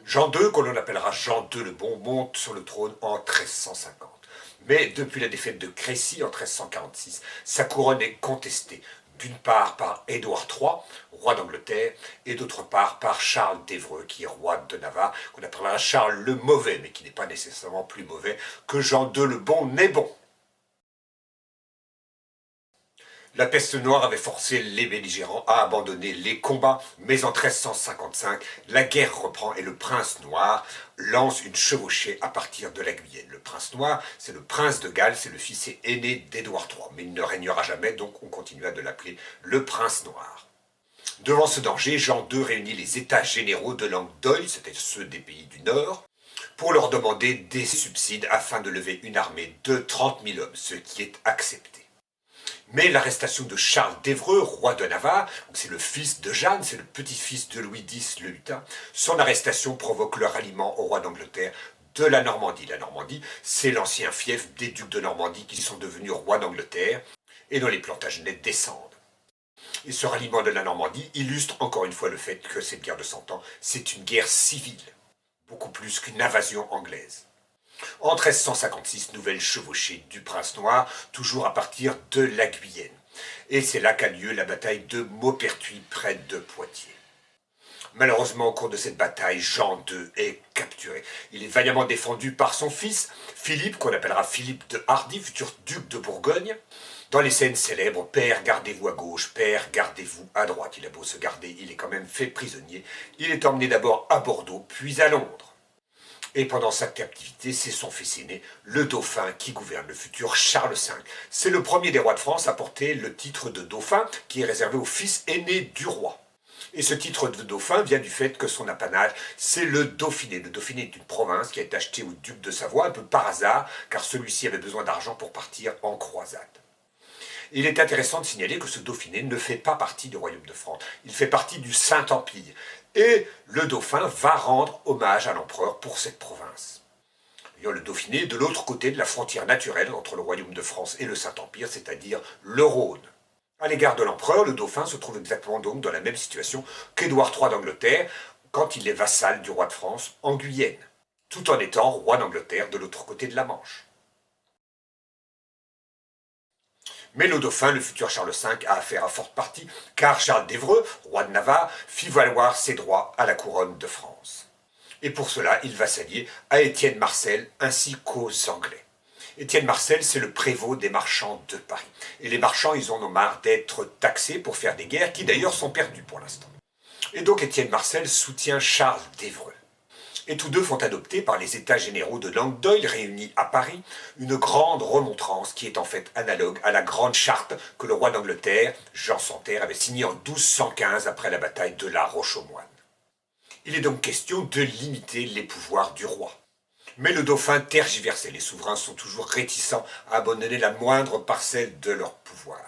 Jean II, que l'on appellera Jean II le Bon, monte sur le trône en 1350. Mais depuis la défaite de Crécy en 1346, sa couronne est contestée, d'une part par Édouard III, roi d'Angleterre, et d'autre part par Charles d'Évreux, qui est roi de Navarre, qu'on appellera Charles le Mauvais, mais qui n'est pas nécessairement plus mauvais que Jean II le Bon n'est bon. La peste noire avait forcé les belligérants à abandonner les combats, mais en 1355, la guerre reprend et le prince noir lance une chevauchée à partir de la Guyenne. Le prince noir, c'est le prince de Galles, c'est le fils aîné d'Édouard III, mais il ne régnera jamais, donc on continua de l'appeler le prince noir. Devant ce danger, Jean II réunit les états généraux de Languedoc, c'était ceux des pays du Nord, pour leur demander des subsides afin de lever une armée de 30 000 hommes, ce qui est accepté. Mais l'arrestation de Charles d'Évreux, roi de Navarre, c'est le fils de Jeanne, c'est le petit-fils de Louis X le Hutin, son arrestation provoque le ralliement au roi d'Angleterre de la Normandie. La Normandie, c'est l'ancien fief des ducs de Normandie qui sont devenus rois d'Angleterre et dont les Plantagenets descendent. Et ce ralliement de la Normandie illustre encore une fois le fait que cette guerre de 100 ans, c'est une guerre civile, beaucoup plus qu'une invasion anglaise. En 1356, nouvelle chevauchée du prince noir, toujours à partir de la Guyenne. Et c'est là qu'a lieu la bataille de Maupertuis, près de Poitiers. Malheureusement, au cours de cette bataille, Jean II est capturé. Il est vaillamment défendu par son fils, Philippe, qu'on appellera Philippe de Hardy, futur duc de Bourgogne. Dans les scènes célèbres, Père, gardez-vous à gauche, Père, gardez-vous à droite. Il a beau se garder, il est quand même fait prisonnier. Il est emmené d'abord à Bordeaux, puis à Londres. Et pendant sa captivité, c'est son fils aîné, le dauphin, qui gouverne, le futur Charles V. C'est le premier des rois de France à porter le titre de dauphin, qui est réservé au fils aîné du roi. Et ce titre de dauphin vient du fait que son apanage, c'est le Dauphiné. Le Dauphiné est une province qui a été achetée au duc de Savoie, un peu par hasard, car celui-ci avait besoin d'argent pour partir en croisade. Il est intéressant de signaler que ce Dauphiné ne fait pas partie du royaume de France, il fait partie du Saint-Empire. Et le dauphin va rendre hommage à l'empereur pour cette province. Le Dauphiné est de l'autre côté de la frontière naturelle entre le royaume de France et le Saint-Empire, c'est-à-dire le Rhône. À l'égard de l'empereur, le dauphin se trouve exactement donc dans la même situation qu'Édouard III d'Angleterre quand il est vassal du roi de France en Guyenne, tout en étant roi d'Angleterre de l'autre côté de la Manche. Mais le dauphin, le futur Charles V, a affaire à forte partie, car Charles d'Évreux, roi de Navarre, fit valoir ses droits à la couronne de France. Et pour cela, il va s'allier à Étienne Marcel ainsi qu'aux Anglais. Étienne Marcel, c'est le prévôt des marchands de Paris. Et les marchands, ils en ont marre d'être taxés pour faire des guerres, qui d'ailleurs sont perdues pour l'instant. Et donc Étienne Marcel soutient Charles d'Évreux. Et tous deux font adopter par les États généraux de Languedoc, réunis à Paris, une grande remontrance qui est en fait analogue à la grande charte que le roi d'Angleterre, Jean sans Terre, avait signée en 1215 après la bataille de la Roche-aux-Moines. Il est donc question de limiter les pouvoirs du roi. Mais le dauphin tergiversait, les souverains sont toujours réticents à abandonner la moindre parcelle de leur pouvoir.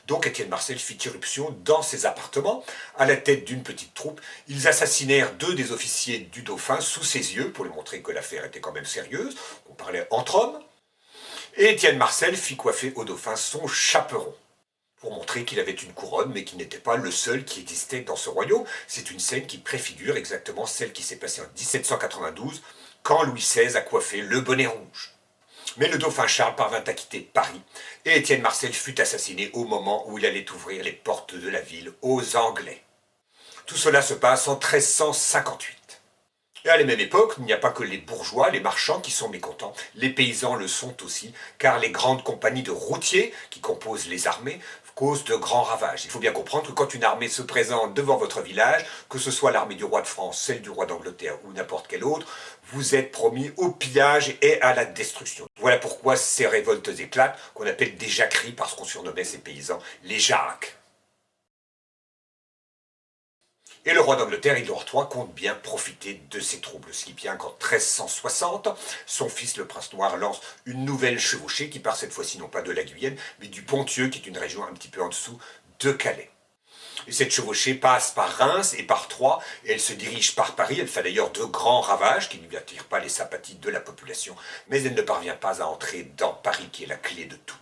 Donc Étienne Marcel fit irruption dans ses appartements, à la tête d'une petite troupe. Ils assassinèrent 2 des officiers du dauphin sous ses yeux, pour lui montrer que l'affaire était quand même sérieuse, on parlait entre hommes. Et Étienne Marcel fit coiffer au dauphin son chaperon, pour montrer qu'il avait une couronne, mais qu'il n'était pas le seul qui existait dans ce royaume. C'est une scène qui préfigure exactement celle qui s'est passée en 1792, quand Louis XVI a coiffé le bonnet rouge. Mais le dauphin Charles parvint à quitter Paris, et Étienne Marcel fut assassiné au moment où il allait ouvrir les portes de la ville aux Anglais. Tout cela se passe en 1358. Et à la même époque, il n'y a pas que les bourgeois, les marchands qui sont mécontents, les paysans le sont aussi, car les grandes compagnies de routiers qui composent les armées causent de grands ravages. Il faut bien comprendre que quand une armée se présente devant votre village, que ce soit l'armée du roi de France, celle du roi d'Angleterre ou n'importe quelle autre, vous êtes promis au pillage et à la destruction. Voilà pourquoi ces révoltes éclatent, qu'on appelle des jacqueries, parce qu'on surnommait ces paysans les Jacques. Et le roi d'Angleterre, Édouard III, compte bien profiter de ces troubles, ce qui vient qu'en 1360, son fils, le prince noir, lance une nouvelle chevauchée qui part cette fois-ci non pas de la Guyenne, mais du Ponthieu, qui est une région un petit peu en dessous de Calais. Et cette chevauchée passe par Reims et par Troyes, et elle se dirige par Paris. Elle fait d'ailleurs de grands ravages qui ne lui attirent pas les sympathies de la population, mais elle ne parvient pas à entrer dans Paris, qui est la clé de tout.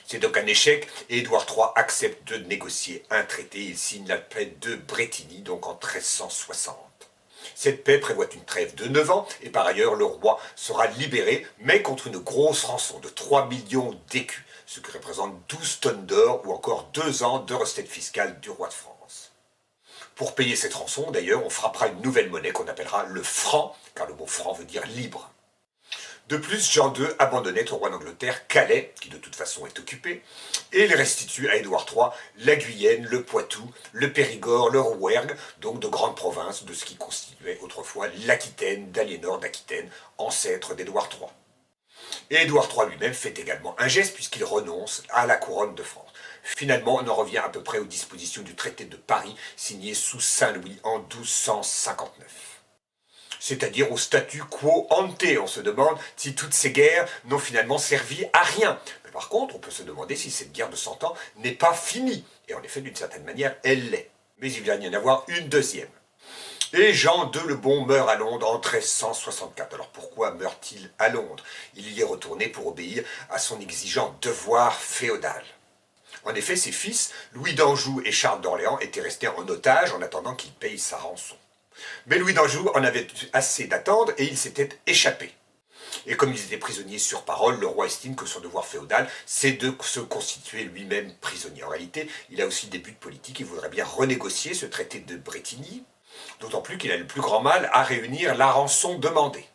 C'est donc un échec, et Édouard III accepte de négocier un traité. Il signe la paix de Brétigny, donc en 1360. Cette paix prévoit une trêve de 9 ans, et par ailleurs le roi sera libéré, mais contre une grosse rançon de 3 millions d'écus, ce qui représente 12 tonnes d'or ou encore 2 ans de recettes fiscales du roi de France. Pour payer cette rançon, d'ailleurs, on frappera une nouvelle monnaie qu'on appellera le franc, car le mot franc veut dire libre. De plus, Jean II abandonnait au roi d'Angleterre Calais, qui de toute façon est occupé, et il restitue à Édouard III la Guyenne, le Poitou, le Périgord, le Rouergue, donc de grandes provinces de ce qui constituait autrefois l'Aquitaine d'Aliénor d'Aquitaine, ancêtre d'Édouard III. Et Édouard III lui-même fait également un geste puisqu'il renonce à la couronne de France. Finalement, on en revient à peu près aux dispositions du traité de Paris, signé sous Saint-Louis en 1259. C'est-à-dire au statu quo ante. On se demande si toutes ces guerres n'ont finalement servi à rien. Mais par contre, on peut se demander si cette guerre de 100 ans n'est pas finie. Et en effet, d'une certaine manière, elle l'est. Mais il va y en avoir une deuxième. Et Jean II le Bon meurt à Londres en 1364. Alors pourquoi meurt-il à Londres? Il y est retourné pour obéir à son exigeant devoir féodal. En effet, ses fils, Louis d'Anjou et Charles d'Orléans, étaient restés en otage en attendant qu'il paye sa rançon. Mais Louis d'Anjou en avait assez d'attendre et il s'était échappé. Et comme ils étaient prisonniers sur parole, le roi estime que son devoir féodal, c'est de se constituer lui-même prisonnier. En réalité, il a aussi des buts politiques, il voudrait bien renégocier ce traité de Brétigny, d'autant plus qu'il a le plus grand mal à réunir la rançon demandée.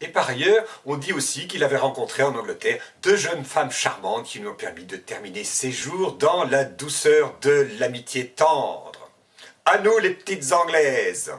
Et par ailleurs, on dit aussi qu'il avait rencontré en Angleterre 2 jeunes femmes charmantes qui lui ont permis de terminer ses jours dans la douceur de l'amitié tendre. À nous les petites Anglaises!